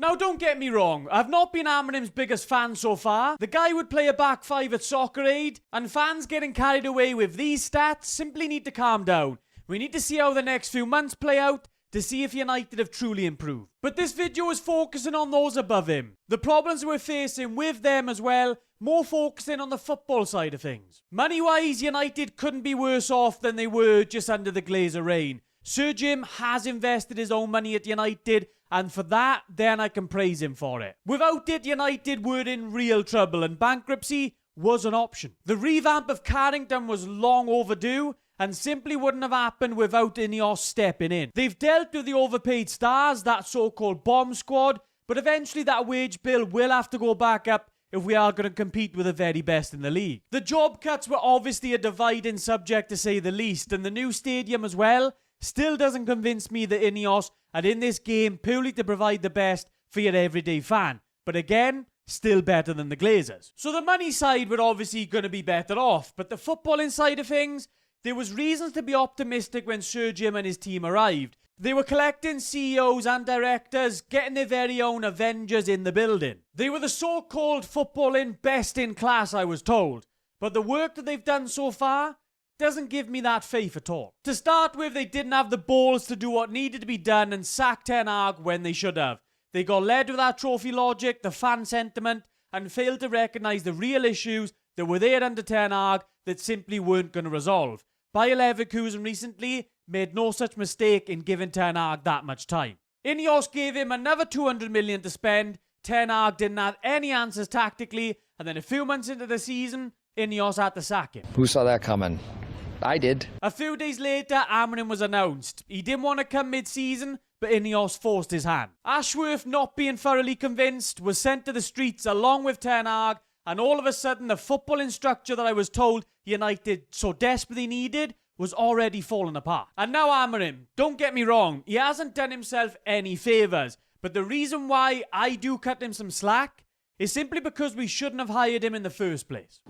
Now don't get me wrong, I've not been Amorim's biggest fan so far. The guy would play a back five at Soccer Aid, and fans getting carried away with these stats simply need to calm down. We need to see how the next few months play out to see if United have truly improved. But this video is focusing on those above him. The problems we're facing with them as well, more focusing on the football side of things. Money-wise, United couldn't be worse off than they were just under the Glazer reign. Sir Jim has invested his own money at United, and for that, then I can praise him for it. Without it, United were in real trouble, and bankruptcy was an option. The revamp of Carrington was long overdue, and simply wouldn't have happened without INEOS stepping in. They've dealt with the overpaid stars, that so-called bomb squad, but eventually that wage bill will have to go back up if we are going to compete with the very best in the league. The job cuts were obviously a dividing subject to say the least, and the new stadium as well still doesn't convince me that INEOS are in this game purely to provide the best for your everyday fan. But again, still better than the Glazers. So the money side were obviously going to be better off, but the footballing side of things, there was reasons to be optimistic when Sir Jim and his team arrived. They were collecting CEOs and directors, getting their very own Avengers in the building. They were the so-called footballing best in class, I was told. But the work that they've done so far doesn't give me that faith at all. To start with, they didn't have the balls to do what needed to be done and sack Ten Hag when they should have. They got led with that trophy logic, the fan sentiment, and failed to recognise the real issues that were there under Ten Hag that simply weren't going to resolve. Bayer Leverkusen recently made no such mistake in giving Ten Hag that much time. INEOS gave him another 200 million to spend. Ten Hag didn't have any answers tactically, and then a few months into the season, INEOS had to sack him. Who saw that coming? I did. A few days later, Amorim was announced. He didn't want to come mid-season, but INEOS forced his hand. Ashworth, not being thoroughly convinced, was sent to the streets along with Ten Hag, and all of a sudden the footballing structure that I was told United so desperately needed was already falling apart. And now Amorim, don't get me wrong, he hasn't done himself any favours, but the reason why I do cut him some slack is simply because we shouldn't have hired him in the first place.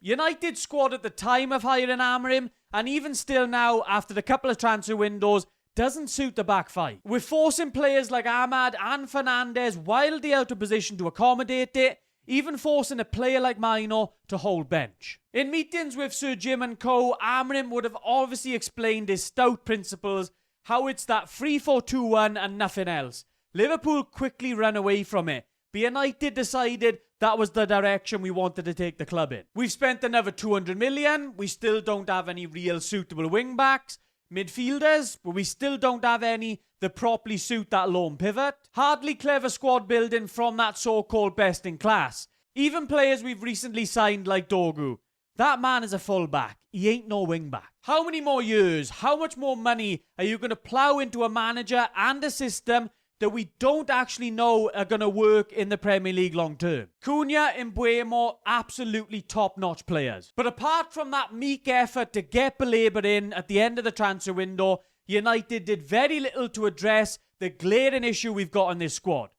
United squad at the time of hiring Amorim, and even still now after a couple of transfer windows, doesn't suit the back five. We're forcing players like Ahmad and Fernandez wildly out of position to accommodate it, even forcing a player like Mino to hold bench. In meetings with Sir Jim and co, Amorim would have obviously explained his stout principles, how it's that 3-4-2-1 and nothing else. Liverpool quickly ran away from it, but United decided that was the direction we wanted to take the club in. We've spent another 200 million, we still don't have any real suitable wing-backs. Midfielders, but we still don't have any that properly suit that lone pivot. Hardly clever squad building from that so-called best in class. Even players we've recently signed like Dogu. That man is a full-back. He ain't no wing-back. How many more years, how much more money are you going to plough into a manager and a system that we don't actually know are going to work in the Premier League long term? Cunha and Mbeumo, absolutely top-notch players. But apart from that meek effort to get Baleba in at the end of the transfer window, United did very little to address the glaring issue we've got in this squad.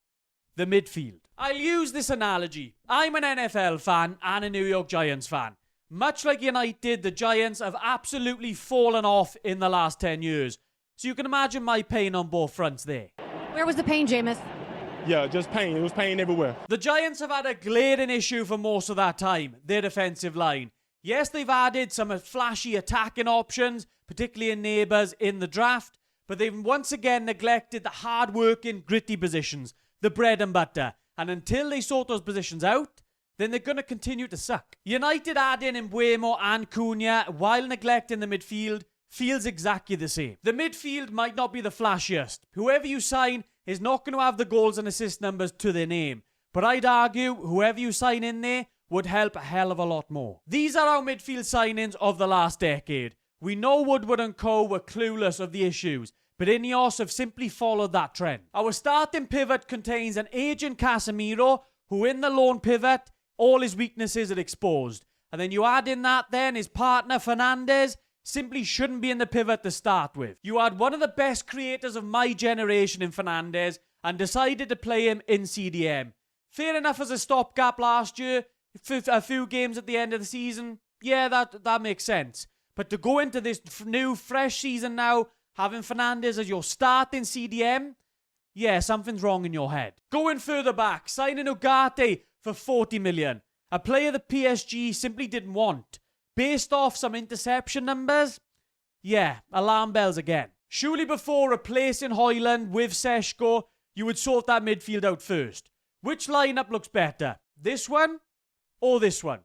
The midfield. I'll use this analogy. I'm an NFL fan and a New York Giants fan. Much like United, the Giants have absolutely fallen off in the last 10 years. So you can imagine my pain on both fronts there. Where was the pain, Jameis? Yeah, just pain. It was pain everywhere. The Giants have had a glaring issue for most of that time, their defensive line. Yes, they've added some flashy attacking options, particularly in neighbours in the draft, but they've once again neglected the hard-working, gritty positions, the bread and butter. And until they sort those positions out, then they're going to continue to suck. United adding Mbeumo and Cunha while neglecting the midfield feels exactly the same. The midfield might not be the flashiest. Whoever you sign is not going to have the goals and assist numbers to their name. But I'd argue whoever you sign in there would help a hell of a lot more. These are our midfield signings of the last decade. We know Woodward and co were clueless of the issues, but INEOS have simply followed that trend. Our starting pivot contains an aging Casemiro, who in the lone pivot, all his weaknesses are exposed. And then you add in that then his partner Fernandez, simply shouldn't be in the pivot to start with. You had one of the best creators of my generation in Fernandez and decided to play him in CDM. Fair enough as a stopgap last year, for a few games at the end of the season, yeah, that makes sense. But to go into this new, fresh season now, having Fernandes as your starting CDM, yeah, something's wrong in your head. Going further back, signing Ugarte for 40 million. A player the PSG simply didn't want. Based off some interception numbers, yeah, alarm bells again. Surely before replacing Højlund with Seško, you would sort that midfield out first. Which lineup looks better? This one or this one?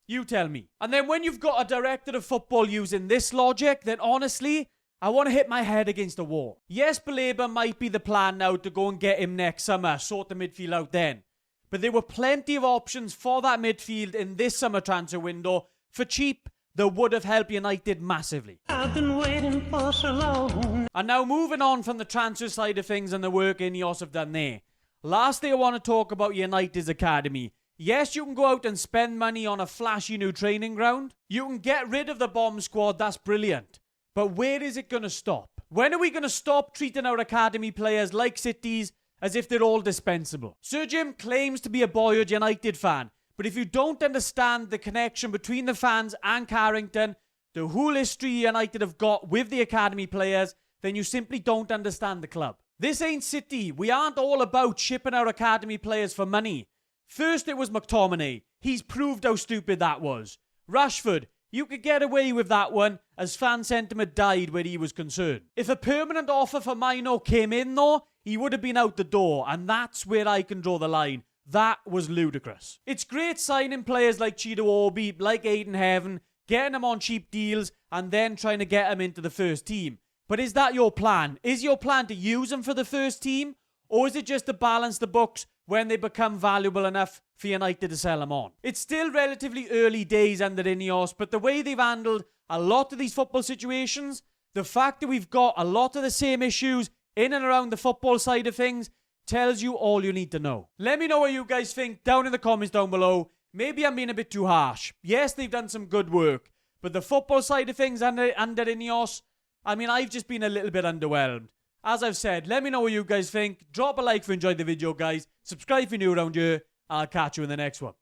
You tell me. And then when you've got a director of football using this logic, then honestly, I want to hit my head against the wall. Yes, Baleba might be the plan now to go and get him next summer, sort the midfield out then. But there were plenty of options for that midfield in this summer transfer window for cheap that would have helped United massively. I've been waiting for so long. And now moving on from the transfer side of things and the work INEOS have done there. Lastly, I want to talk about United's academy. Yes, you can go out and spend money on a flashy new training ground. You can get rid of the bomb squad, that's brilliant. But where is it going to stop? When are we going to stop treating our academy players like City's as if they're all dispensable? Sir Jim claims to be a boyhood United fan, but if you don't understand the connection between the fans and Carrington, the whole history United have got with the academy players, then you simply don't understand the club. This ain't City. We aren't all about shipping our academy players for money. First it was McTominay. He's proved how stupid that was. Rashford, you could get away with that one as fan sentiment died where he was concerned. If a permanent offer for Mino came in though, he would have been out the door, and that's where I can draw the line. That was ludicrous. It's great signing players like Chido Obi, like Aiden Heaven, getting them on cheap deals and then trying to get them into the first team. But is that your plan? Is your plan to use them for the first team? Or is it just to balance the books when they become valuable enough for United to sell them on? It's still relatively early days under INEOS, but the way they've handled a lot of these football situations, the fact that we've got a lot of the same issues in and around the football side of things, tells you all you need to know. Let me know what you guys think down in the comments down below. Maybe I'm being a bit too harsh. Yes, they've done some good work, but the football side of things under INEOS, I mean, I've just been a little bit underwhelmed. As I've said, let me know what you guys think. Drop a like if you enjoyed the video, guys. Subscribe if you're new around here. I'll catch you in the next one.